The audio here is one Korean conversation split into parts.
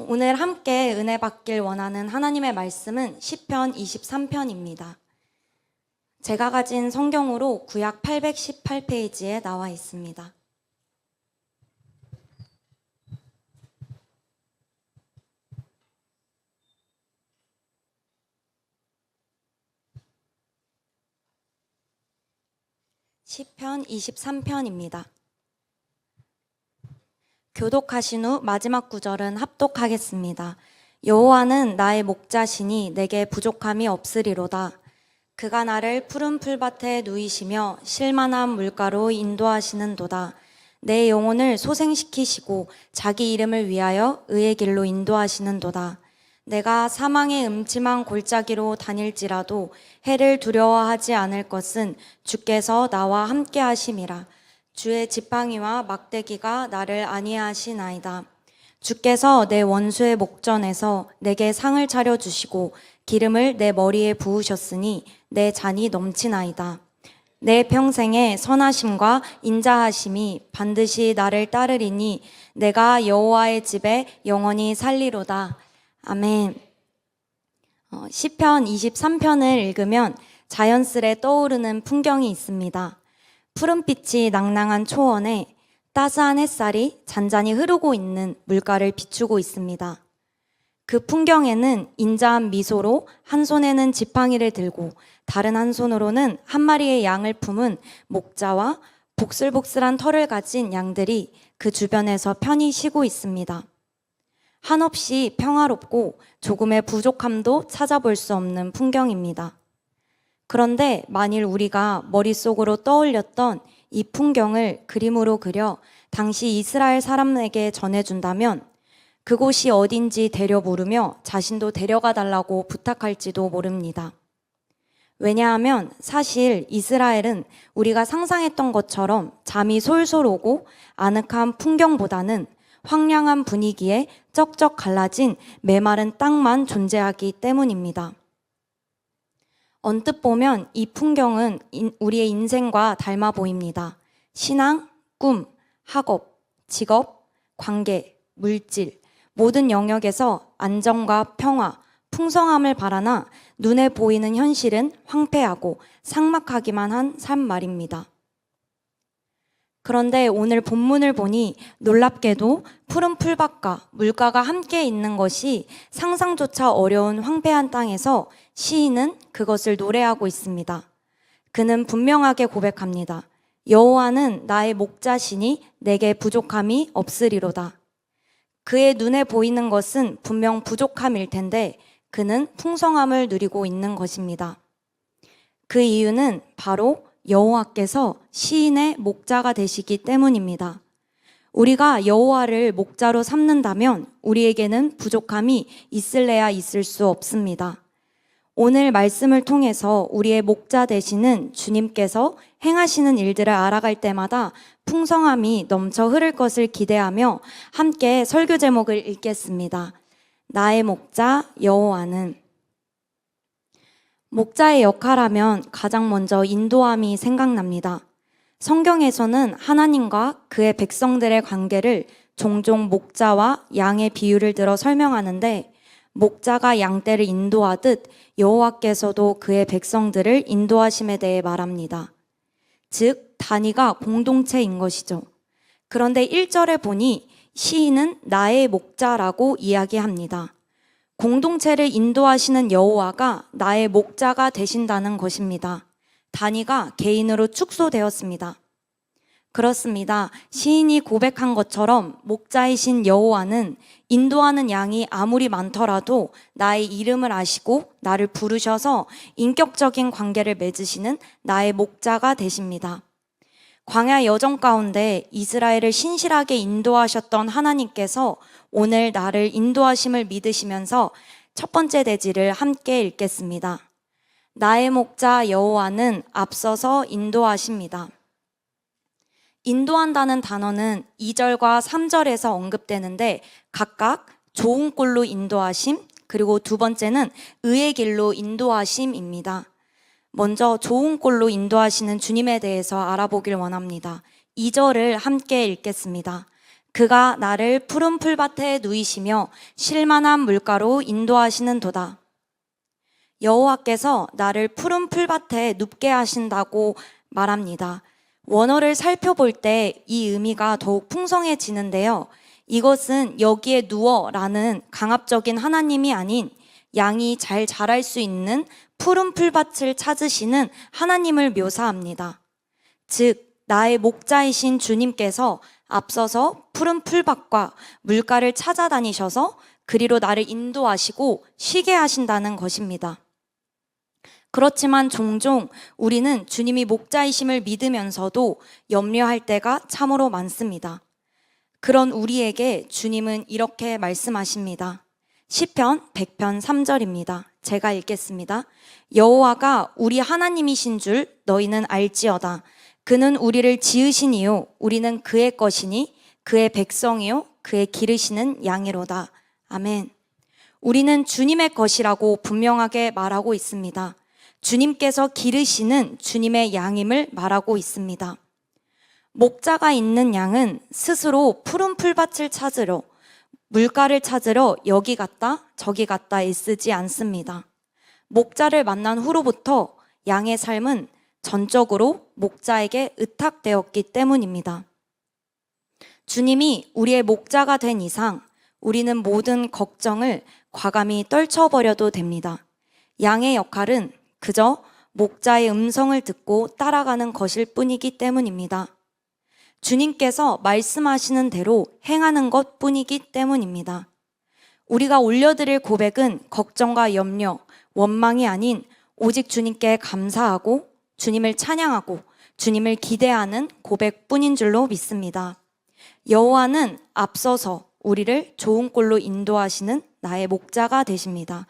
오늘 함께 은혜 받길 원하는 하나님의 말씀은 시편 23편입니다. 제가 가진 성경으로 구약 818페이지에 나와 있습니다. 시편 23편입니다. 교독하신 후 마지막 구절은 합독하겠습니다. 여호와는 나의 목자시니 내게 부족함이 없으리로다. 그가 나를 푸른 풀밭에 누이시며 실만한 물가로 인도하시는도다. 내 영혼을 소생시키시고 자기 이름을 위하여 의의 길로 인도하시는도다. 내가 사망의 음침한 골짜기로 다닐지라도 해를 두려워하지 않을 것은 주께서 나와 함께 하심이라. 주의 지팡이와 막대기가 나를 안위하시나이다. 주께서 내 원수의 목전에서 내게 상을 차려주시고 기름을 내 머리에 부으셨으니 내 잔이 넘치나이다. 내 평생에 선하심과 인자하심이 반드시 나를 따르리니 내가 여호와의 집에 영원히 살리로다. 아멘. 시편 23편을 읽으면 자연스레 떠오르는 풍경이 있습니다. 푸른빛이 낭낭한 초원에 따스한 햇살이 잔잔히 흐르고 있는 물가를 비추고 있습니다. 그 풍경에는 인자한 미소로 한 손에는 지팡이를 들고 다른 한 손으로는 한 마리의 양을 품은 목자와 복슬복슬한 털을 가진 양들이 그 주변에서 편히 쉬고 있습니다. 한없이 평화롭고 조금의 부족함도 찾아볼 수 없는 풍경입니다. 그런데 만일 우리가 머릿속으로 떠올렸던 이 풍경을 그림으로 그려 당시 이스라엘 사람에게 전해준다면 그곳이 어딘지 되려 물으며 자신도 데려가 달라고 부탁할지도 모릅니다. 왜냐하면 사실 이스라엘은 우리가 상상했던 것처럼 잠이 솔솔 오고 아늑한 풍경보다는 황량한 분위기에 쩍쩍 갈라진 메마른 땅만 존재하기 때문입니다. 언뜻 보면 이 풍경은 우리의 인생과 닮아 보입니다. 신앙, 꿈, 학업, 직업, 관계, 물질, 모든 영역에서 안정과 평화, 풍성함을 바라나 눈에 보이는 현실은 황폐하고 삭막하기만 한 삶 말입니다. 그런데 오늘 본문을 보니 놀랍게도 푸른 풀밭과 물가가 함께 있는 것이 상상조차 어려운 황폐한 땅에서 시인은 그것을 노래하고 있습니다. 그는 분명하게 고백합니다. 여호와는 나의 목자시니 내게 부족함이 없으리로다. 그의 눈에 보이는 것은 분명 부족함일 텐데 그는 풍성함을 누리고 있는 것입니다. 그 이유는 바로 여호와께서 시인의 목자가 되시기 때문입니다. 우리가 여호와를 목자로 삼는다면 우리에게는 부족함이 있을래야 있을 수 없습니다. 오늘 말씀을 통해서 우리의 목자 되시는 주님께서 행하시는 일들을 알아갈 때마다 풍성함이 넘쳐 흐를 것을 기대하며 함께 설교 제목을 읽겠습니다. 나의 목자 여호와는. 목자의 역할하면 가장 먼저 인도함이 생각납니다. 성경에서는 하나님과 그의 백성들의 관계를 종종 목자와 양의 비유를 들어 설명하는데 목자가 양떼를 인도하듯 여호와께서도 그의 백성들을 인도하심에 대해 말합니다. 즉 단위가 공동체인 것이죠. 그런데 1절에 보니 시인은 나의 목자라고 이야기합니다. 공동체를 인도하시는 여호와가 나의 목자가 되신다는 것입니다. 단위가 개인으로 축소되었습니다. 그렇습니다. 시인이 고백한 것처럼 목자이신 여호와는 인도하는 양이 아무리 많더라도 나의 이름을 아시고 나를 부르셔서 인격적인 관계를 맺으시는 나의 목자가 되십니다. 광야 여정 가운데 이스라엘을 신실하게 인도하셨던 하나님께서 오늘 나를 인도하심을 믿으시면서 첫 번째 대지를 함께 읽겠습니다. 나의 목자 여호와는 앞서서 인도하십니다. 인도한다는 단어는 2절과 3절에서 언급되는데 각각 좋은 꼴로 인도하심, 그리고 두 번째는 의의 길로 인도하심입니다. 먼저 좋은 꼴로 인도하시는 주님에 대해서 알아보길 원합니다. 2절을 함께 읽겠습니다. 그가 나를 푸른 풀밭에 누이시며 쉴만한 물가로 인도하시는도다. 여호와께서 나를 푸른 풀밭에 눕게 하신다고 말합니다. 원어를 살펴볼 때 이 의미가 더욱 풍성해지는데요. 이것은 여기에 누워라는 강압적인 하나님이 아닌 양이 잘 자랄 수 있는 푸른 풀밭을 찾으시는 하나님을 묘사합니다. 즉, 나의 목자이신 주님께서 앞서서 푸른 풀밭과 물가를 찾아다니셔서 그리로 나를 인도하시고 쉬게 하신다는 것입니다. 그렇지만 종종 우리는 주님이 목자이심을 믿으면서도 염려할 때가 참으로 많습니다. 그런 우리에게 주님은 이렇게 말씀하십니다. 시편 100편 3절입니다. 제가 읽겠습니다. 여호와가 우리 하나님이신 줄 너희는 알지어다. 그는 우리를 지으시니요 우리는 그의 것이니 그의 백성이요 그의 기르시는 양이로다. 아멘. 우리는 주님의 것이라고 분명하게 말하고 있습니다. 주님께서 기르시는 주님의 양임을 말하고 있습니다. 목자가 있는 양은 스스로 푸른 풀밭을 찾으러, 물가를 찾으러 여기 갔다 저기 갔다 애쓰지 않습니다. 목자를 만난 후로부터 양의 삶은 전적으로 목자에게 의탁되었기 때문입니다. 주님이 우리의 목자가 된 이상 우리는 모든 걱정을 과감히 떨쳐버려도 됩니다. 양의 역할은 그저 목자의 음성을 듣고 따라가는 것일 뿐이기 때문입니다. 주님께서 말씀하시는 대로 행하는 것 뿐이기 때문입니다. 우리가 올려드릴 고백은 걱정과 염려, 원망이 아닌 오직 주님께 감사하고 주님을 찬양하고 주님을 기대하는 고백뿐인 줄로 믿습니다. 여호와는 앞서서 우리를 좋은 꼴로 인도하시는 나의 목자가 되십니다.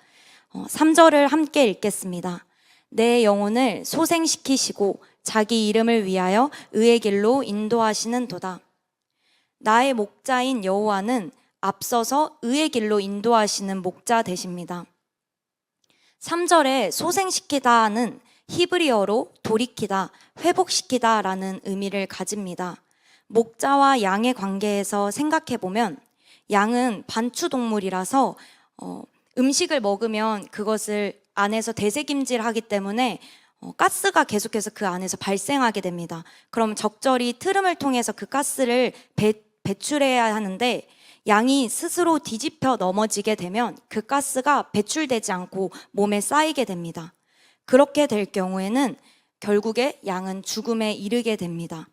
3절을 함께 읽겠습니다. 내 영혼을 소생시키시고 자기 이름을 위하여 의의 길로 인도하시는 도다. 나의 목자인 여호와는 앞서서 의의 길로 인도하시는 목자 되십니다. 3절에 소생시키다는 히브리어로 돌이키다, 회복시키다 라는 의미를 가집니다. 목자와 양의 관계에서 생각해보면 양은 반추동물이라서 음식을 먹으면 그것을 안에서 대세김질하기 때문에 가스가 계속해서 그 안에서 발생하게 됩니다. 그럼 적절히 트름을 통해서 그 가스를 배출해야 하는데 양이 스스로 뒤집혀 넘어지게 되면 그 가스가 배출되지 않고 몸에 쌓이게 됩니다. 그렇게 될 경우에는 결국에 양은 죽음에 이르게 됩니다.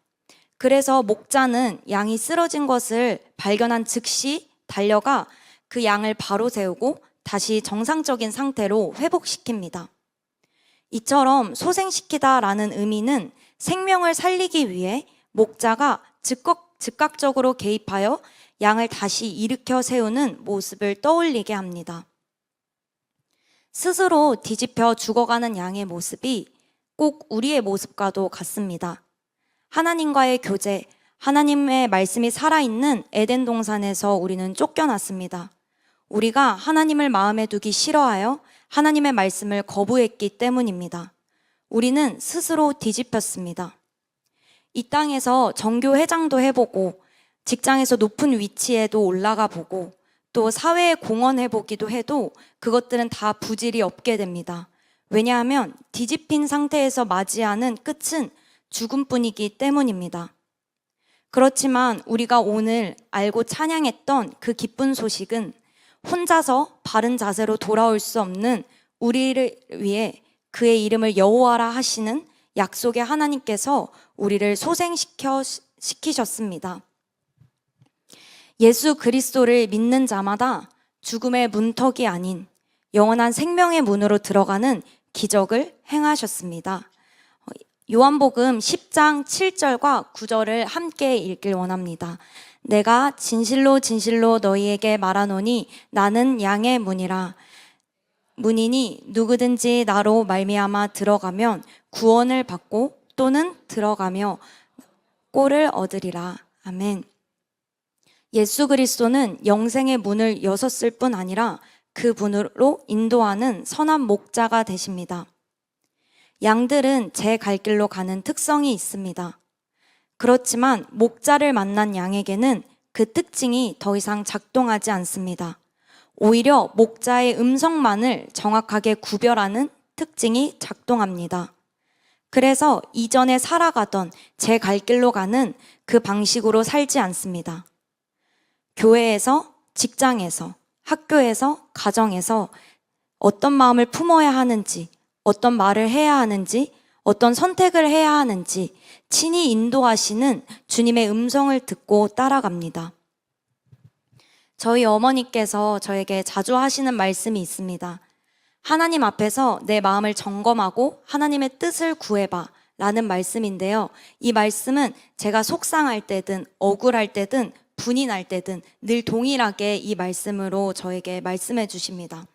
그래서 목자는 양이 쓰러진 것을 발견한 즉시 달려가 그 양을 바로 세우고 다시 정상적인 상태로 회복시킵니다. 이처럼 소생시키다라는 의미는 생명을 살리기 위해 목자가 즉각적으로 개입하여 양을 다시 일으켜 세우는 모습을 떠올리게 합니다. 스스로 뒤집혀 죽어가는 양의 모습이 꼭 우리의 모습과도 같습니다. 하나님과의 교제, 하나님의 말씀이 살아있는 에덴 동산에서 우리는 쫓겨났습니다. 우리가 하나님을 마음에 두기 싫어하여 하나님의 말씀을 거부했기 때문입니다. 우리는 스스로 뒤집혔습니다. 이 땅에서 정교 회장도 해보고 직장에서 높은 위치에도 올라가 보고 또 사회에 공헌해보기도 해도 그것들은 다 부질이 없게 됩니다. 왜냐하면 뒤집힌 상태에서 맞이하는 끝은 죽음뿐이기 때문입니다. 그렇지만 우리가 오늘 알고 찬양했던 그 기쁜 소식은 혼자서 바른 자세로 돌아올 수 없는 우리를 위해 그의 이름을 여호와라 하시는 약속의 하나님께서 우리를 소생시키셨습니다. 예수 그리스도를 믿는 자마다 죽음의 문턱이 아닌 영원한 생명의 문으로 들어가는 기적을 행하셨습니다. 요한복음 10장 7절과 9절을 함께 읽길 원합니다. 내가 진실로 진실로 너희에게 말하노니 나는 양의 문이라. 문이니 누구든지 나로 말미암아 들어가면 구원을 받고 또는 들어가며 꼴을 얻으리라. 아멘. 예수 그리스도는 영생의 문을 여셨을 뿐 아니라 그 문으로 인도하는 선한 목자가 되십니다. 양들은 제 갈 길로 가는 특성이 있습니다. 그렇지만 목자를 만난 양에게는 그 특징이 더 이상 작동하지 않습니다. 오히려 목자의 음성만을 정확하게 구별하는 특징이 작동합니다. 그래서 이전에 살아가던 제 갈 길로 가는 그 방식으로 살지 않습니다. 교회에서, 직장에서, 학교에서, 가정에서 어떤 마음을 품어야 하는지, 어떤 말을 해야 하는지, 어떤 선택을 해야 하는지 친히 인도하시는 주님의 음성을 듣고 따라갑니다. 저희 어머니께서 저에게 자주 하시는 말씀이 있습니다. 하나님 앞에서 내 마음을 점검하고 하나님의 뜻을 구해봐 라는 말씀인데요. 이 말씀은 제가 속상할 때든 억울할 때든 분이 날 때든 늘 동일하게 이 말씀으로 저에게 말씀해 주십니다.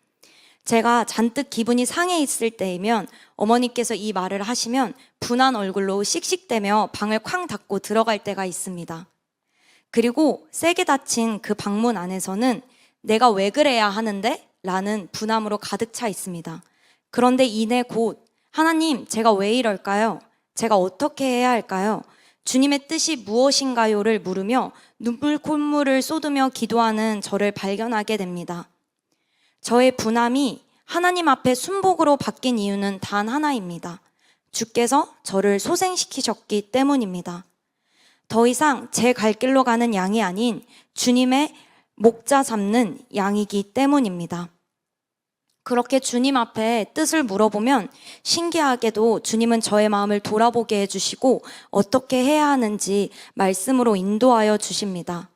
제가 잔뜩 기분이 상해 있을 때이면 어머니께서 이 말을 하시면 분한 얼굴로 씩씩대며 방을 쾅 닫고 들어갈 때가 있습니다. 그리고 세게 닫힌 그 방문 안에서는 내가 왜 그래야 하는데? 라는 분함으로 가득 차 있습니다. 그런데 이내 곧 하나님, 제가 왜 이럴까요? 제가 어떻게 해야 할까요? 주님의 뜻이 무엇인가요를 물으며 눈물 콧물을 쏟으며 기도하는 저를 발견하게 됩니다. 저의 분함이 하나님 앞에 순복으로 바뀐 이유는 단 하나입니다. 주께서 저를 소생시키셨기 때문입니다. 더 이상 제 갈 길로 가는 양이 아닌 주님의 목자 잡는 양이기 때문입니다. 그렇게 주님 앞에 뜻을 물어보면 신기하게도 주님은 저의 마음을 돌아보게 해주시고 어떻게 해야 하는지 말씀으로 인도하여 주십니다.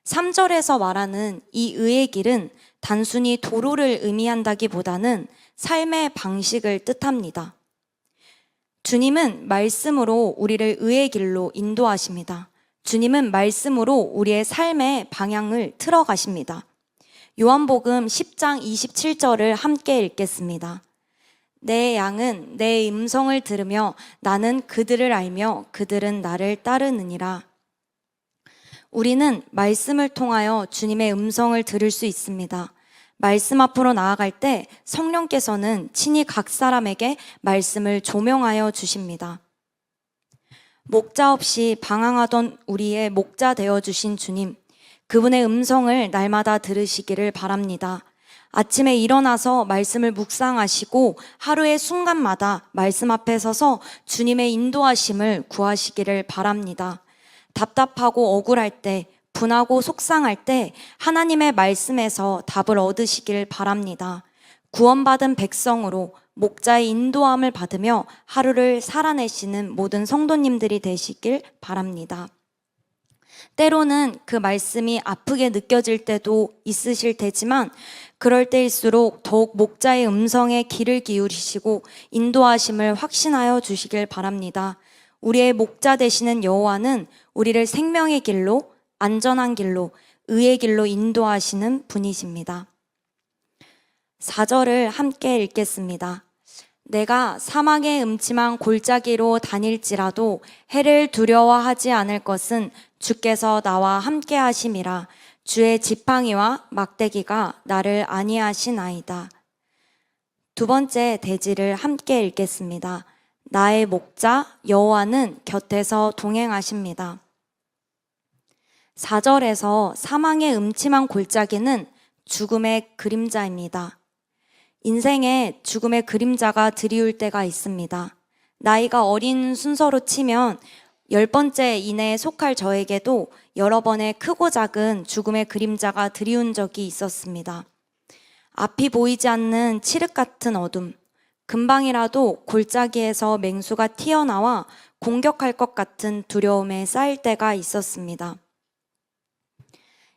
3절에서 말하는 이 의의 길은 단순히 도로를 의미한다기보다는 삶의 방식을 뜻합니다. 주님은 말씀으로 우리를 의의 길로 인도하십니다. 주님은 말씀으로 우리의 삶의 방향을 틀어 가십니다. 요한복음 10장 27절을 함께 읽겠습니다. 내 양은 내 음성을 들으며 나는 그들을 알며 그들은 나를 따르느니라. 우리는 말씀을 통하여 주님의 음성을 들을 수 있습니다. 말씀 앞으로 나아갈 때 성령께서는 친히 각 사람에게 말씀을 조명하여 주십니다. 목자 없이 방황하던 우리의 목자 되어주신 주님, 그분의 음성을 날마다 들으시기를 바랍니다. 아침에 일어나서 말씀을 묵상하시고 하루의 순간마다 말씀 앞에 서서 주님의 인도하심을 구하시기를 바랍니다. 답답하고 억울할 때, 분하고 속상할 때 하나님의 말씀에서 답을 얻으시길 바랍니다. 구원받은 백성으로 목자의 인도함을 받으며 하루를 살아내시는 모든 성도님들이 되시길 바랍니다. 때로는 그 말씀이 아프게 느껴질 때도 있으실 테지만 그럴 때일수록 더욱 목자의 음성에 귀를 기울이시고 인도하심을 확신하여 주시길 바랍니다. 우리의 목자 되시는 여호와는 우리를 생명의 길로, 안전한 길로, 의의 길로 인도하시는 분이십니다. 4절을 함께 읽겠습니다. 내가 사막의 음침한 골짜기로 다닐지라도 해를 두려워하지 않을 것은 주께서 나와 함께 하심이라. 주의 지팡이와 막대기가 나를 안위하시나이다. 두 번째 대지를 함께 읽겠습니다. 나의 목자 여호와는 곁에서 동행하십니다. 4절에서 사망의 음침한 골짜기는 죽음의 그림자입니다. 인생에 죽음의 그림자가 드리울 때가 있습니다. 나이가 어린 순서로 치면 10번째 이내에 속할 저에게도 여러 번의 크고 작은 죽음의 그림자가 드리운 적이 있었습니다. 앞이 보이지 않는 칠흑 같은 어둠, 금방이라도 골짜기에서 맹수가 튀어나와 공격할 것 같은 두려움에 쌓일 때가 있었습니다.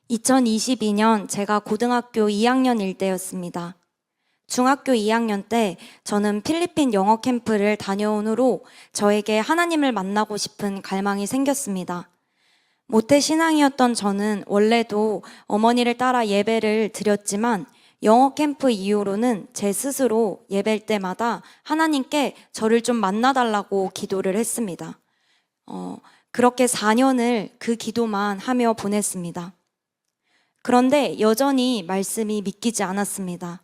2022년 제가 고등학교 2학년일 때였습니다. 중학교 2학년 때 저는 필리핀 영어 캠프를 다녀온 후로 저에게 하나님을 만나고 싶은 갈망이 생겼습니다. 모태 신앙이었던 저는 원래도 어머니를 따라 예배를 드렸지만 영어 캠프 이후로는 제 스스로 예배일 때마다 하나님께 저를 좀 만나달라고 기도를 했습니다. 그렇게 4년을 그 기도만 하며 보냈습니다. 그런데 여전히 말씀이 믿기지 않았습니다.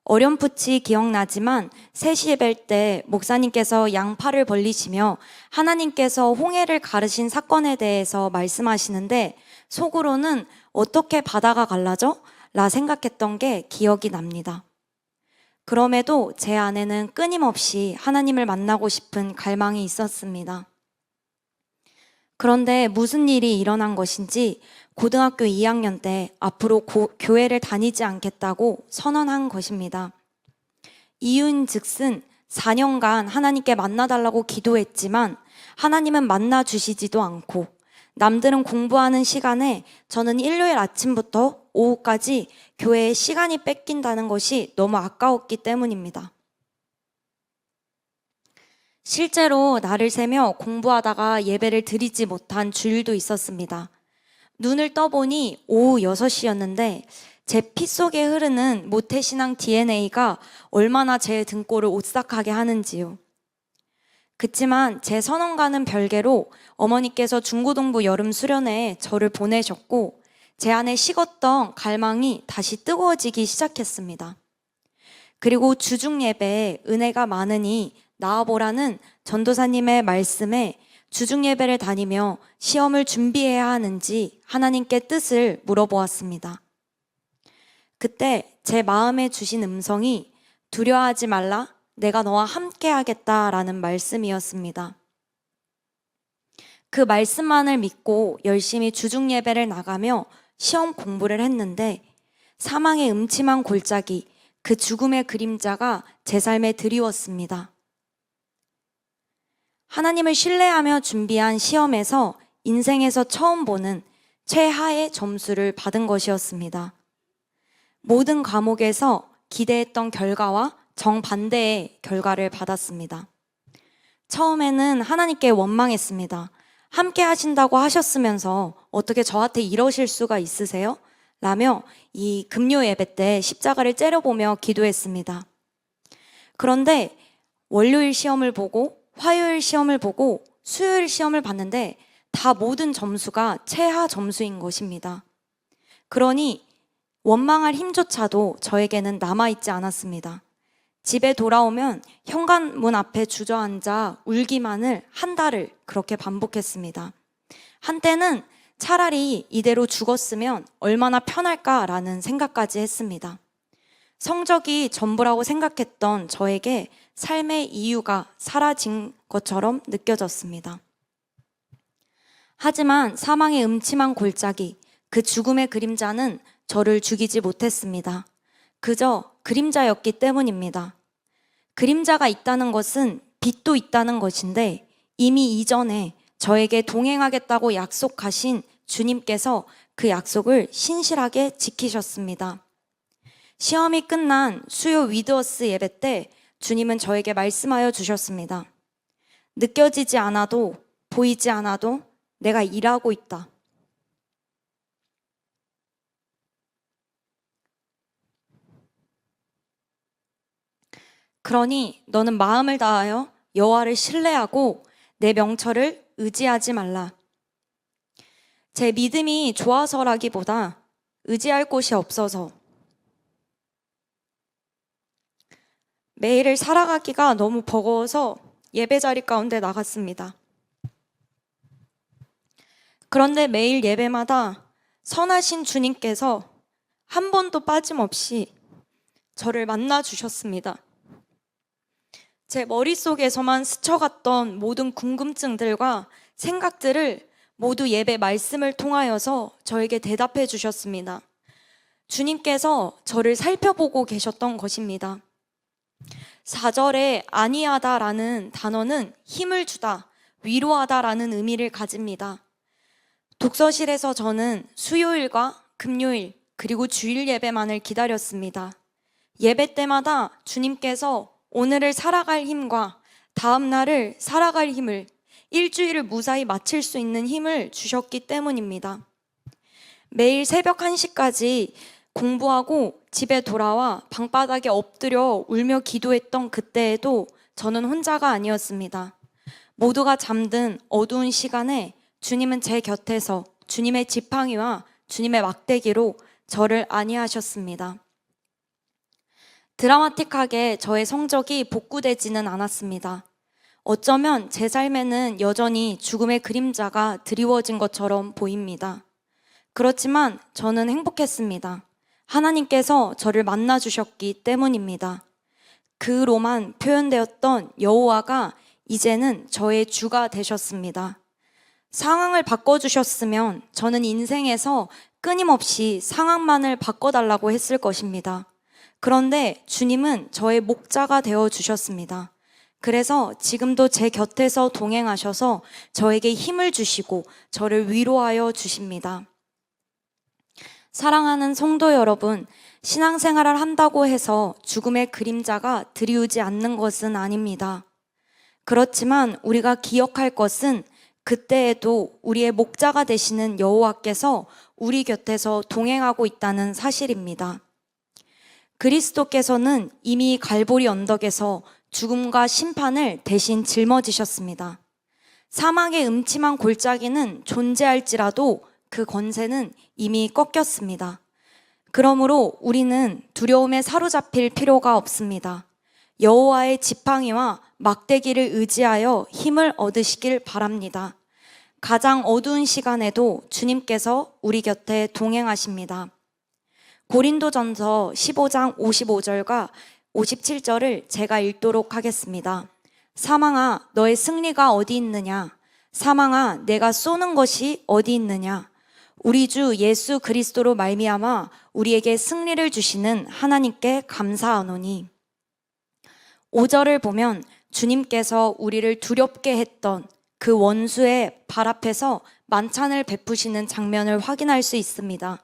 어렴풋이 기억나지만 3시 예배일 때 목사님께서 양팔을 벌리시며 하나님께서 홍해를 가르신 사건에 대해서 말씀하시는데 속으로는 어떻게 바다가 갈라져? 라 생각했던 게 기억이 납니다. 그럼에도 제 안에는 끊임없이 하나님을 만나고 싶은 갈망이 있었습니다. 그런데 무슨 일이 일어난 것인지 고등학교 2학년 때 앞으로 교회를 다니지 않겠다고 선언한 것입니다. 이유인즉슨 4년간 하나님께 만나달라고 기도했지만 하나님은 만나주시지도 않고 남들은 공부하는 시간에 저는 일요일 아침부터 오후까지 교회에 시간이 뺏긴다는 것이 너무 아까웠기 때문입니다. 실제로 날을 새며 공부하다가 예배를 드리지 못한 주일도 있었습니다. 눈을 떠보니 오후 6시였는데 제 피 속에 흐르는 모태신앙 DNA가 얼마나 제 등골을 오싹하게 하는지요. 그치만 제 선언과는 별개로 어머니께서 중고등부 여름 수련회에 저를 보내셨고 제 안에 식었던 갈망이 다시 뜨거워지기 시작했습니다. 그리고 주중 예배에 은혜가 많으니 나와보라는 전도사님의 말씀에 주중 예배를 다니며 시험을 준비해야 하는지 하나님께 뜻을 물어보았습니다. 그때 제 마음에 주신 음성이 두려워하지 말라, 내가 너와 함께 하겠다라는 말씀이었습니다. 그 말씀만을 믿고 열심히 주중 예배를 나가며 시험 공부를 했는데 사망의 음침한 골짜기, 그 죽음의 그림자가 제 삶에 드리웠습니다. 하나님을 신뢰하며 준비한 시험에서 인생에서 처음 보는 최하의 점수를 받은 것이었습니다. 모든 과목에서 기대했던 결과와 정반대의 결과를 받았습니다. 처음에는 하나님께 원망했습니다. 함께 하신다고 하셨으면서 어떻게 저한테 이러실 수가 있으세요? 라며 이 금요 예배 때 십자가를 째려보며 기도했습니다. 그런데 월요일 시험을 보고 화요일 시험을 보고 수요일 시험을 봤는데 다 모든 점수가 최하 점수인 것입니다. 그러니 원망할 힘조차도 저에게는 남아있지 않았습니다. 집에 돌아오면 현관문 앞에 주저앉아 울기만을 한 달을 그렇게 반복했습니다. 한때는 차라리 이대로 죽었으면 얼마나 편할까라는 생각까지 했습니다. 성적이 전부라고 생각했던 저에게 삶의 이유가 사라진 것처럼 느껴졌습니다. 하지만 사망의 음침한 골짜기, 그 죽음의 그림자는 저를 죽이지 못했습니다. 그저 그림자였기 때문입니다. 그림자가 있다는 것은 빛도 있다는 것인데 이미 이전에 저에게 동행하겠다고 약속하신 주님께서 그 약속을 신실하게 지키셨습니다. 시험이 끝난 수요 위드워스 예배 때 주님은 저에게 말씀하여 주셨습니다. 느껴지지 않아도 보이지 않아도 내가 일하고 있다. 그러니 너는 마음을 다하여 여호와를 신뢰하고 내 명철을 의지하지 말라. 제 믿음이 좋아서라기보다 의지할 곳이 없어서 매일을 살아가기가 너무 버거워서 예배 자리 가운데 나갔습니다. 그런데 매일 예배마다 선하신 주님께서 한 번도 빠짐없이 저를 만나 주셨습니다. 제 머릿속에서만 스쳐갔던 모든 궁금증들과 생각들을 모두 예배 말씀을 통하여서 저에게 대답해 주셨습니다. 주님께서 저를 살펴보고 계셨던 것입니다. 4절에 안위하다라는 단어는 힘을 주다, 위로하다라는 의미를 가집니다. 독서실에서 저는 수요일과 금요일 그리고 주일 예배만을 기다렸습니다. 예배 때마다 주님께서 오늘을 살아갈 힘과 다음 날을 살아갈 힘을, 일주일을 무사히 마칠 수 있는 힘을 주셨기 때문입니다. 매일 새벽 1시까지 공부하고 집에 돌아와 방바닥에 엎드려 울며 기도했던 그때에도 저는 혼자가 아니었습니다. 모두가 잠든 어두운 시간에 주님은 제 곁에서 주님의 지팡이와 주님의 막대기로 저를 안위하셨습니다. 드라마틱하게 저의 성적이 복구되지는 않았습니다. 어쩌면 제 삶에는 여전히 죽음의 그림자가 드리워진 것처럼 보입니다. 그렇지만 저는 행복했습니다. 하나님께서 저를 만나주셨기 때문입니다. 그로만 표현되었던 여호와가 이제는 저의 주가 되셨습니다. 상황을 바꿔주셨으면 저는 인생에서 끊임없이 상황만을 바꿔달라고 했을 것입니다. 그런데 주님은 저의 목자가 되어주셨습니다. 그래서 지금도 제 곁에서 동행하셔서 저에게 힘을 주시고 저를 위로하여 주십니다. 사랑하는 성도 여러분, 신앙생활을 한다고 해서 죽음의 그림자가 드리우지 않는 것은 아닙니다. 그렇지만 우리가 기억할 것은 그때에도 우리의 목자가 되시는 여호와께서 우리 곁에서 동행하고 있다는 사실입니다. 그리스도께서는 이미 갈보리 언덕에서 죽음과 심판을 대신 짊어지셨습니다. 사망의 음침한 골짜기는 존재할지라도 그 권세는 이미 꺾였습니다. 그러므로 우리는 두려움에 사로잡힐 필요가 없습니다. 여호와의 지팡이와 막대기를 의지하여 힘을 얻으시길 바랍니다. 가장 어두운 시간에도 주님께서 우리 곁에 동행하십니다. 고린도전서 15장 55절과 57절을 제가 읽도록 하겠습니다. 사망아, 너의 승리가 어디 있느냐? 사망아, 내가 쏘는 것이 어디 있느냐? 우리 주 예수 그리스도로 말미암아 우리에게 승리를 주시는 하나님께 감사하노니. 5절을 보면 주님께서 우리를 두렵게 했던 그 원수의 발 앞에서 만찬을 베푸시는 장면을 확인할 수 있습니다.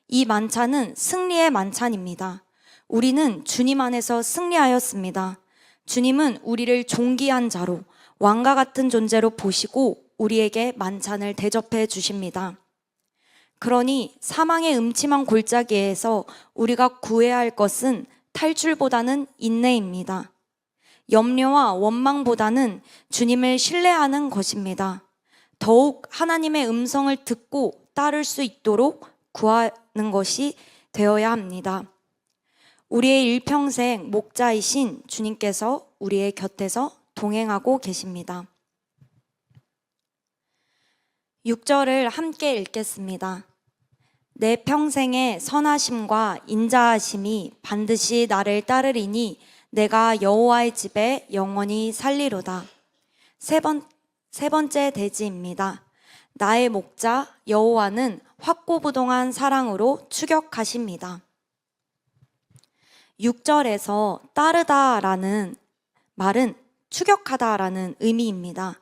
이 만찬은 승리의 만찬입니다. 우리는 주님 안에서 승리하였습니다. 주님은 우리를 존귀한 자로 왕과 같은 존재로 보시고 우리에게 만찬을 대접해 주십니다. 그러니 사망의 음침한 골짜기에서 우리가 구해야 할 것은 탈출보다는 인내입니다. 염려와 원망보다는 주님을 신뢰하는 것입니다. 더욱 하나님의 음성을 듣고 따를 수 있도록 구하는 것이 되어야 합니다. 우리의 일평생 목자이신 주님께서 우리의 곁에서 동행하고 계십니다. 6절을 함께 읽겠습니다. 내 평생의 선하심과 인자하심이 반드시 나를 따르리니 내가 여호와의 집에 영원히 살리로다. 세 번째 대지입니다. 나의 목자 여호와는 확고부동한 사랑으로 추격하십니다. 6절에서 따르다라는 말은 추격하다라는 의미입니다.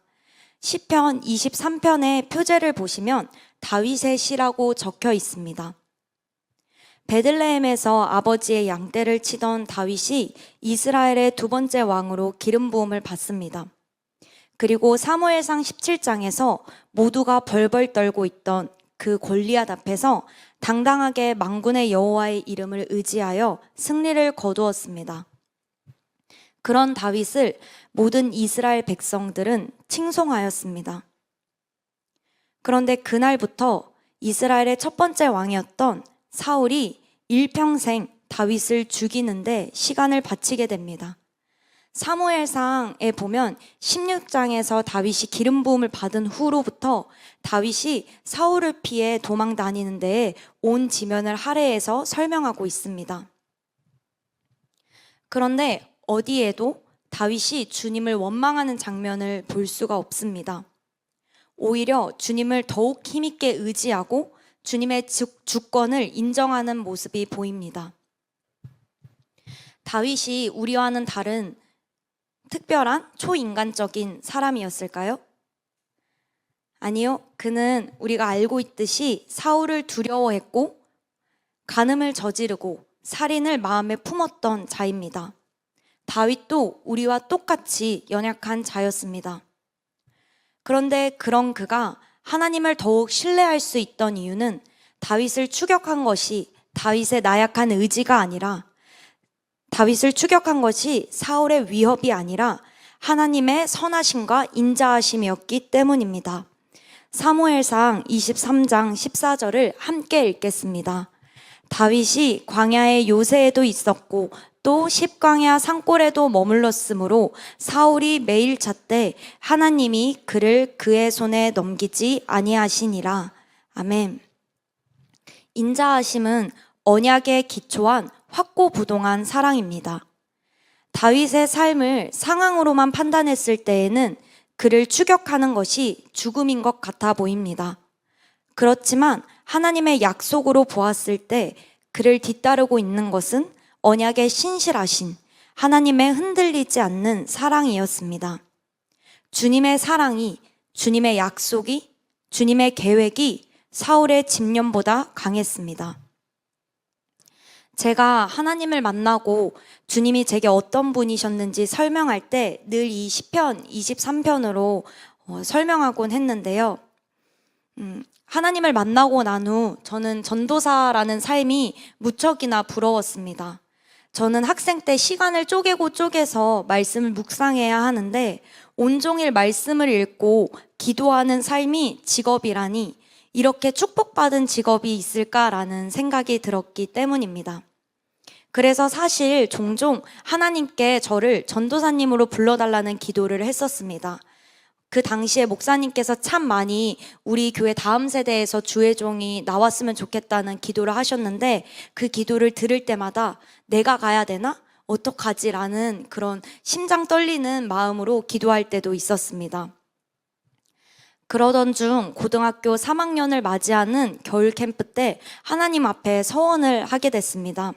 시편 23편의 표제를 보시면 다윗의 시라고 적혀 있습니다. 베들레헴에서 아버지의 양떼를 치던 다윗이 이스라엘의 두 번째 왕으로 기름 부음을 받습니다. 그리고 사무엘상 17장에서 모두가 벌벌 떨고 있던 그 골리앗 앞에서 당당하게 만군의 여호와의 이름을 의지하여 승리를 거두었습니다. 그런 다윗을 모든 이스라엘 백성들은 칭송하였습니다. 그런데 그날부터 이스라엘의 첫 번째 왕이었던 사울이 일평생 다윗을 죽이는데 시간을 바치게 됩니다. 사무엘상에 보면 16장에서 다윗이 기름 부음을 받은 후로부터 다윗이 사울을 피해 도망 다니는 데에 온 지면을 할애해서 설명하고 있습니다. 그런데 어디에도 다윗이 주님을 원망하는 장면을 볼 수가 없습니다. 오히려 주님을 더욱 힘있게 의지하고 주님의 주권을 인정하는 모습이 보입니다. 다윗이 우리와는 다른 특별한 초인간적인 사람이었을까요? 아니요. 그는 우리가 알고 있듯이 사울을 두려워했고 간음을 저지르고 살인을 마음에 품었던 자입니다. 다윗도 우리와 똑같이 연약한 자였습니다. 그런데 그런 그가 하나님을 더욱 신뢰할 수 있던 이유는 다윗을 추격한 것이 다윗의 나약한 의지가 아니라 다윗을 추격한 것이 사울의 위협이 아니라 하나님의 선하심과 인자하심이었기 때문입니다. 사무엘상 23장 14절을 함께 읽겠습니다. 다윗이 광야의 요새에도 있었고 또 십광야 산골에도 머물렀으므로 사울이 매일 찾되 하나님이 그를 그의 손에 넘기지 아니하시니라. 아멘. 인자하심은 언약에 기초한 확고부동한 사랑입니다. 다윗의 삶을 상황으로만 판단했을 때에는 그를 추격하는 것이 죽음인 것 같아 보입니다. 그렇지만 하나님의 약속으로 보았을 때 그를 뒤따르고 있는 것은 언약에 신실하신 하나님의 흔들리지 않는 사랑이었습니다. 주님의 사랑이, 주님의 약속이, 주님의 계획이 사울의 집념보다 강했습니다. 제가 하나님을 만나고 주님이 제게 어떤 분이셨는지 설명할 때 늘 이 시편 23편으로 설명하곤 했는데요. 하나님을 만나고 난 후 저는 전도사라는 삶이 무척이나 부러웠습니다. 저는 학생 때 시간을 쪼개서 말씀을 묵상해야 하는데 온종일 말씀을 읽고 기도하는 삶이 직업이라니 이렇게 축복받은 직업이 있을까라는 생각이 들었기 때문입니다. 그래서 사실 종종 하나님께 저를 전도사님으로 불러달라는 기도를 했었습니다. 그 당시에 목사님께서 참 많이 우리 교회 다음 세대에서 주의종이 나왔으면 좋겠다는 기도를 하셨는데 그 기도를 들을 때마다 내가 가야 되나? 어떡하지? 라는 그런 심장 떨리는 마음으로 기도할 때도 있었습니다. 그러던 중 고등학교 3학년을 맞이하는 겨울 캠프 때 하나님 앞에 서원을 하게 됐습니다.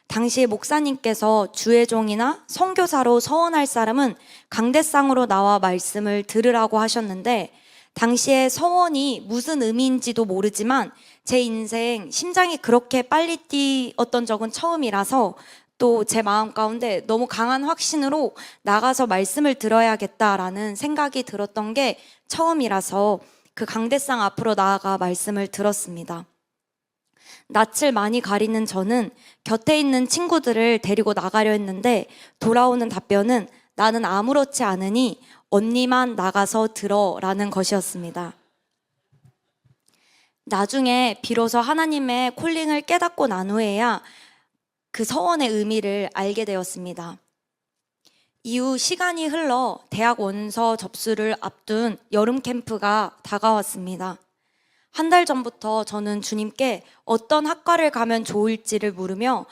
당시에 목사님께서 주의종이나 선교사로 서원할 사람은 강대상으로 나와 말씀을 들으라고 하셨는데 당시에 서원이 무슨 의미인지도 모르지만 제 인생 심장이 그렇게 빨리 뛰었던 적은 처음이라서 또 제 마음 가운데 너무 강한 확신으로 나가서 말씀을 들어야겠다라는 생각이 들었던 게 처음이라서 그 강대상 앞으로 나아가 말씀을 들었습니다. 낯을 많이 가리는 저는 곁에 있는 친구들을 데리고 나가려 했는데 돌아오는 답변은 나는 아무렇지 않으니 언니만 나가서 들어라는 것이었습니다. 나중에 비로소 하나님의 콜링을 깨닫고 난 후에야 그 서원의 의미를 알게 되었습니다. 이후 시간이 흘러 대학 원서 접수를 앞둔 여름 캠프가 다가왔습니다. 한 달 전부터 저는 주님께 어떤 학과를 가면 좋을지를 물으며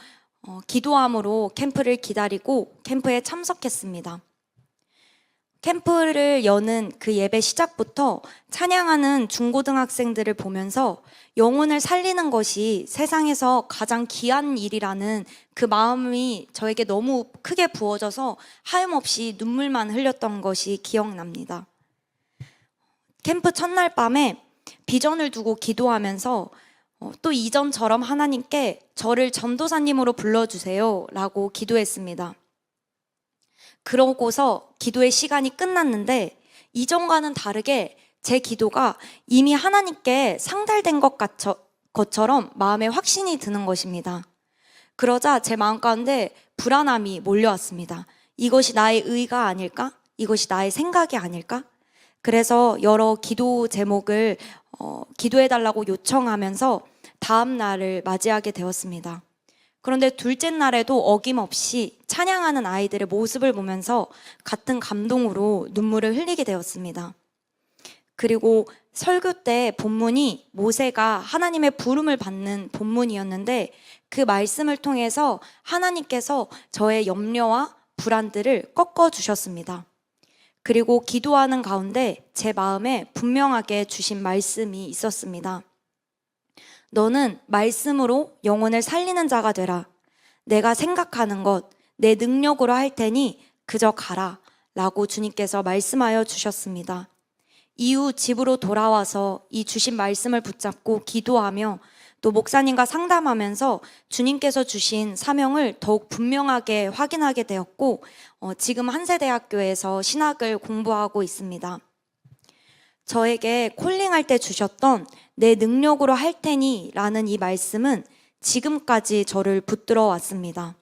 기도함으로 캠프를 기다리고 캠프에 참석했습니다. 캠프를 여는 그 예배 시작부터 찬양하는 중고등학생들을 보면서 영혼을 살리는 것이 세상에서 가장 귀한 일이라는 그 마음이 저에게 너무 크게 부어져서 하염없이 눈물만 흘렸던 것이 기억납니다. 캠프 첫날 밤에 비전을 두고 기도하면서 또 이전처럼 하나님께 저를 전도사님으로 불러주세요 라고 기도했습니다. 그러고서 기도의 시간이 끝났는데 이전과는 다르게 제 기도가 이미 하나님께 상달된 것처럼 마음에 확신이 드는 것입니다. 그러자 제 마음 가운데 불안함이 몰려왔습니다. 이것이 나의 의가 아닐까? 이것이 나의 생각이 아닐까? 그래서 여러 기도 제목을 기도해달라고 요청하면서 다음 날을 맞이하게 되었습니다. 그런데 둘째 날에도 어김없이 찬양하는 아이들의 모습을 보면서 같은 감동으로 눈물을 흘리게 되었습니다. 그리고 설교 때 본문이 모세가 하나님의 부름을 받는 본문이었는데 그 말씀을 통해서 하나님께서 저의 염려와 불안들을 꺾어주셨습니다. 그리고 기도하는 가운데 제 마음에 분명하게 주신 말씀이 있었습니다. 너는 말씀으로 영혼을 살리는 자가 되라. 내가 생각하는 것, 내 능력으로 할 테니 그저 가라. 라고 주님께서 말씀하여 주셨습니다. 이후 집으로 돌아와서 이 주신 말씀을 붙잡고 기도하며 또 목사님과 상담하면서 주님께서 주신 사명을 더욱 분명하게 확인하게 되었고 지금 한세대학교에서 신학을 공부하고 있습니다. 저에게 콜링할 때 주셨던 내 능력으로 할 테니 라는 이 말씀은 지금까지 저를 붙들어 왔습니다.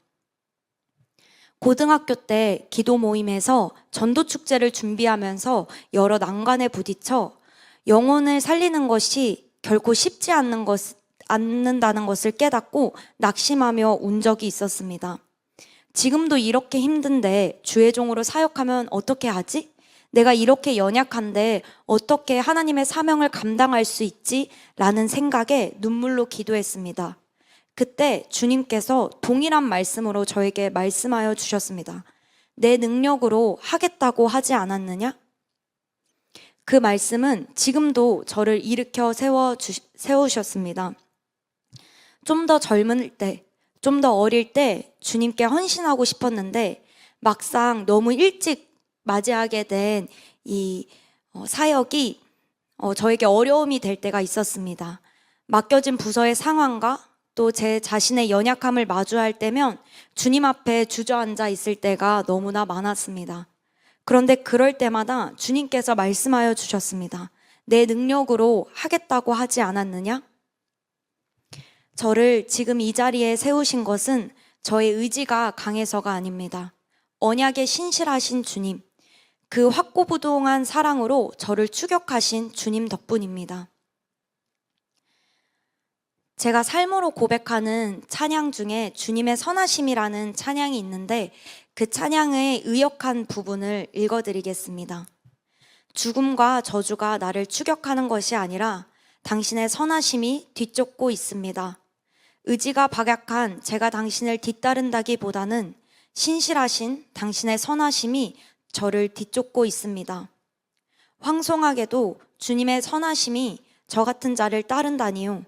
고등학교 때 기도 모임에서 전도 축제를 준비하면서 여러 난관에 부딪혀 영혼을 살리는 것이 결코 쉽지 않는다는 것을 깨닫고 낙심하며 운 적이 있었습니다. 지금도 이렇게 힘든데 주의 종으로 사역하면 어떻게 하지? 내가 이렇게 연약한데 어떻게 하나님의 사명을 감당할 수 있지? 라는 생각에 눈물로 기도했습니다. 그때 주님께서 동일한 말씀으로 저에게 말씀하여 주셨습니다. 내 능력으로 하겠다고 하지 않았느냐? 그 말씀은 지금도 저를 일으켜 세우셨습니다. 좀 더 젊을 때, 좀 더 어릴 때 주님께 헌신하고 싶었는데 막상 너무 일찍 맞이하게 된 이 사역이 저에게 어려움이 될 때가 있었습니다. 맡겨진 부서의 상황과 또 제 자신의 연약함을 마주할 때면 주님 앞에 주저앉아 있을 때가 너무나 많았습니다. 그런데 그럴 때마다 주님께서 말씀하여 주셨습니다. 내 능력으로 하겠다고 하지 않았느냐? 저를 지금 이 자리에 세우신 것은 저의 의지가 강해서가 아닙니다. 언약에 신실하신 주님, 그 확고부동한 사랑으로 저를 추격하신 주님 덕분입니다. 제가 삶으로 고백하는 찬양 중에 주님의 선하심이라는 찬양이 있는데 그 찬양의 의역한 부분을 읽어드리겠습니다. 죽음과 저주가 나를 추격하는 것이 아니라 당신의 선하심이 뒤쫓고 있습니다. 의지가 박약한 제가 당신을 뒤따른다기보다는 신실하신 당신의 선하심이 저를 뒤쫓고 있습니다. 황송하게도 주님의 선하심이 저 같은 자를 따른다니요.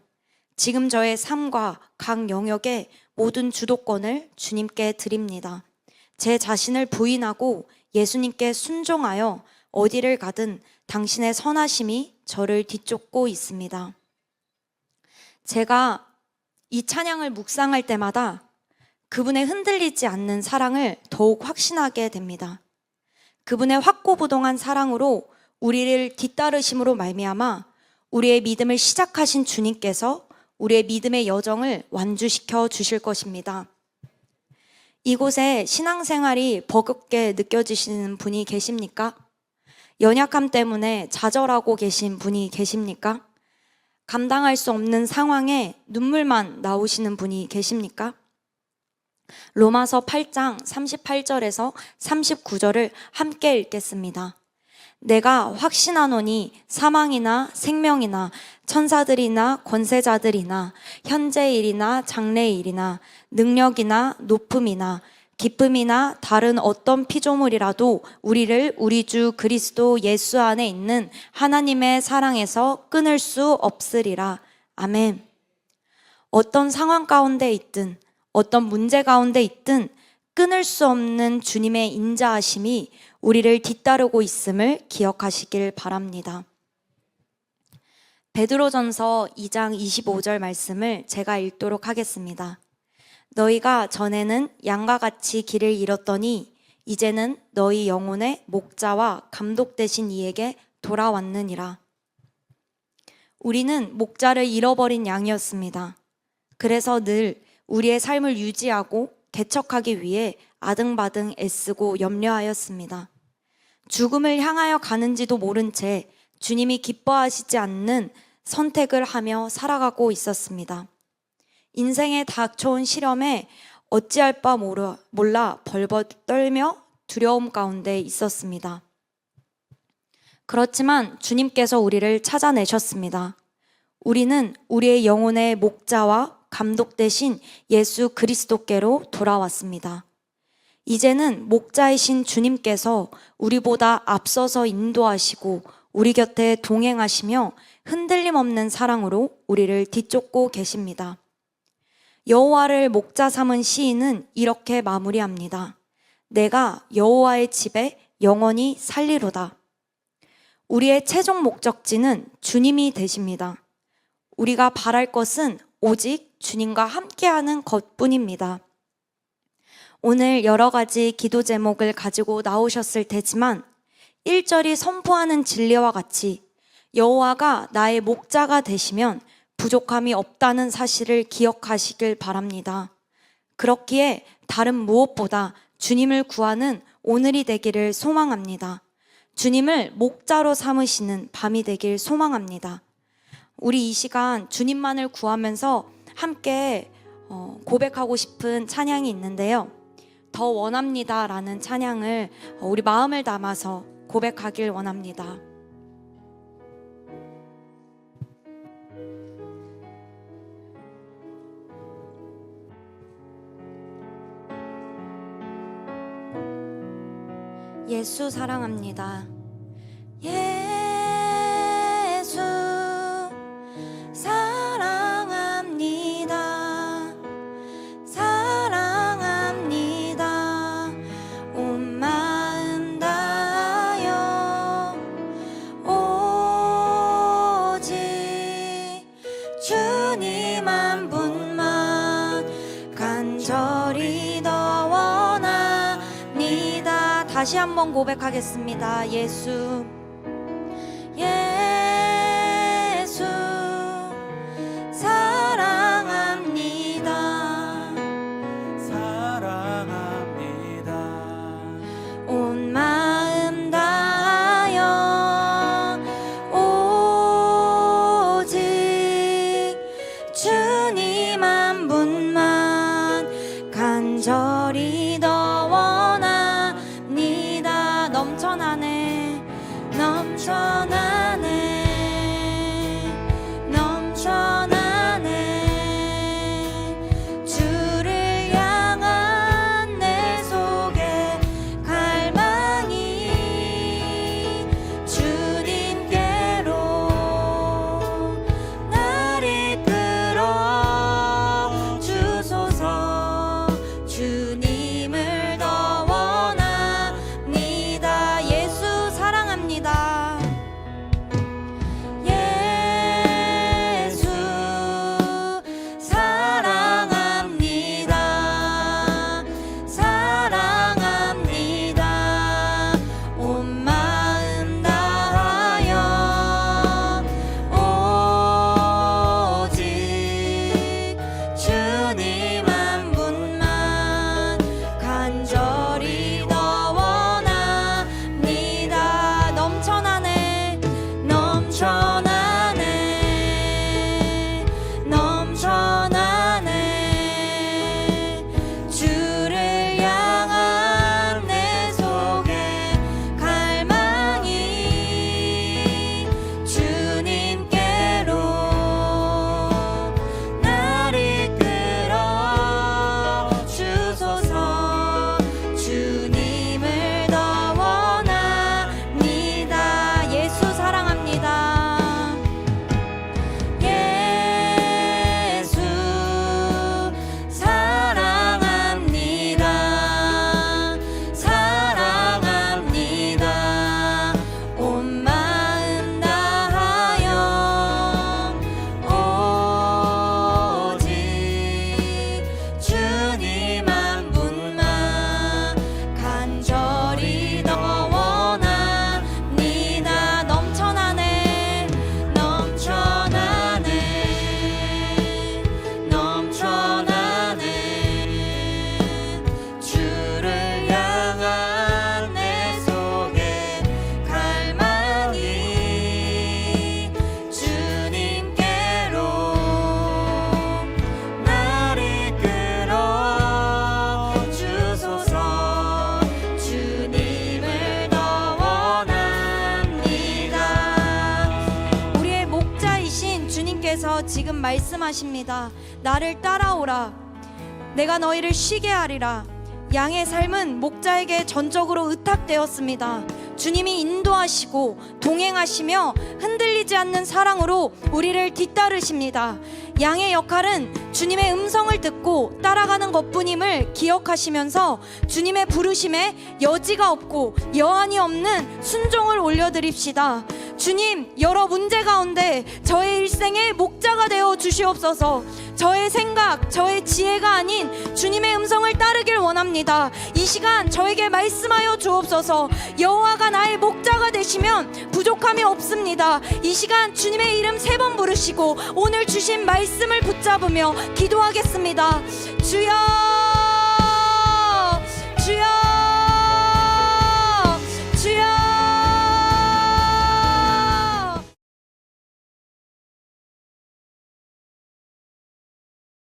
지금 저의 삶과 각 영역의 모든 주도권을 주님께 드립니다. 제 자신을 부인하고 예수님께 순종하여 어디를 가든 당신의 선하심이 저를 뒤쫓고 있습니다. 제가 이 찬양을 묵상할 때마다 그분의 흔들리지 않는 사랑을 더욱 확신하게 됩니다. 그분의 확고부동한 사랑으로 우리를 뒤따르심으로 말미암아 우리의 믿음을 시작하신 주님께서 우리의 믿음의 여정을 완주시켜 주실 것입니다. 이곳에 신앙생활이 버겁게 느껴지시는 분이 계십니까? 연약함 때문에 좌절하고 계신 분이 계십니까? 감당할 수 없는 상황에 눈물만 나오시는 분이 계십니까? 로마서 8장 38절에서 39절을 함께 읽겠습니다. 내가 확신하노니 사망이나 생명이나 천사들이나 권세자들이나 현재일이나 장래일이나 능력이나 높음이나 기쁨이나 다른 어떤 피조물이라도 우리를 우리 주 그리스도 예수 안에 있는 하나님의 사랑에서 끊을 수 없으리라. 아멘. 어떤 상황 가운데 있든 어떤 문제 가운데 있든 끊을 수 없는 주님의 인자하심이 우리를 뒤따르고 있음을 기억하시길 바랍니다. 베드로전서 2장 25절 말씀을 제가 읽도록 하겠습니다. 너희가 전에는 양과 같이 길을 잃었더니 이제는 너희 영혼의 목자와 감독 되신 이에게 돌아왔느니라. 우리는 목자를 잃어버린 양이었습니다. 그래서 늘 우리의 삶을 유지하고 개척하기 위해 아등바등 애쓰고 염려하였습니다. 죽음을 향하여 가는지도 모른 채 주님이 기뻐하시지 않는 선택을 하며 살아가고 있었습니다. 인생에 닥쳐온 시련에 어찌할 바 몰라 벌벌 떨며 두려움 가운데 있었습니다. 그렇지만 주님께서 우리를 찾아내셨습니다. 우리는 우리의 영혼의 목자와 감독 되신 예수 그리스도께로 돌아왔습니다. 이제는 목자이신 주님께서 우리보다 앞서서 인도하시고 우리 곁에 동행하시며 흔들림 없는 사랑으로 우리를 뒤쫓고 계십니다. 여호와를 목자 삼은 시인은 이렇게 마무리합니다. 내가 여호와의 집에 영원히 살리로다. 우리의 최종 목적지는 주님이 되십니다. 우리가 바랄 것은 오직 주님과 함께하는 것뿐입니다. 오늘 여러 가지 기도 제목을 가지고 나오셨을 테지만 1절이 선포하는 진리와 같이 여호와가 나의 목자가 되시면 부족함이 없다는 사실을 기억하시길 바랍니다. 그렇기에 다른 무엇보다 주님을 구하는 오늘이 되기를 소망합니다. 주님을 목자로 삼으시는 밤이 되길 소망합니다. 우리 이 시간 주님만을 구하면서 함께 고백하고 싶은 찬양이 있는데요. 더 원합니다 라는 찬양을 우리 마음을 담아서 고백하길 원합니다. 예수 사랑합니다. 예수 사랑합니다. 사랑합니다. 온 마음 다하여 오직 주님 한 분만 간절히 더 원합니다. 다시 한번 고백하겠습니다. 예수 예수 사랑합니다. 사랑합니다. 온 마음 다하여 오직 주님 한 분만 간절히 더 원합니다. 넘쳐나네 넘쳐나네 넘쳐나네 주를 향한 내 속에 갈망이 주님께로 날 이끌어 주소서. 주님을 더 원합니다. 예수 사랑합니다. 예수 사랑합니다. 사랑합니다. 온 마음 다하여 오직 주님 한 분만 간절히 더 원합니다. 넘쳐나네 넘쳐나네 넘쳐나네 주를 향한 내 속에 갈망이 주님께로 날 이끌어 주소서. 주님을 더 원합니다. 예수 사랑합니다. 예수 사랑합니다. 사랑합니다. 온 마음 다하여 오직 주님 한 분만 간절히 더 원합니다. 넘쳐나네 넘쳐나네 넘쳐나네 주를 향한 내 속에 갈망이 주님께로 날 이끌어 주소서. 주님을 더 원합니다. 우리의 목자이신 주님께서 지금 말씀하십니다. 나를 따라오라. 내가 너희를 쉬게 하리라. 양의 삶은 목자에게 전적으로 의탁되었습니다. 주님이 인도하시고 동행하시며 흔들리지 않는 사랑으로 우리를 뒤따르십니다. 양의 역할은 주님의 음성을 듣고 따라가는 것뿐임을 기억하시면서 주님의 부르심에 여지가 없고 여한이 없는 순종을 올려드립시다. 주님, 여러 문제 가운데 저의 일생에 목자가 되어 주시옵소서. 저의 생각, 저의 지혜가 아닌 주님의 음성을 따르길 원합니다. 이 시간 저에게 말씀하여 주옵소서. 여호와가 나의 목자가 되시면 부족함이 없습니다. 이 시간 주님의 이름 3번 부르시고 오늘 주신 말씀을 붙잡으며 기도하겠습니다. 주여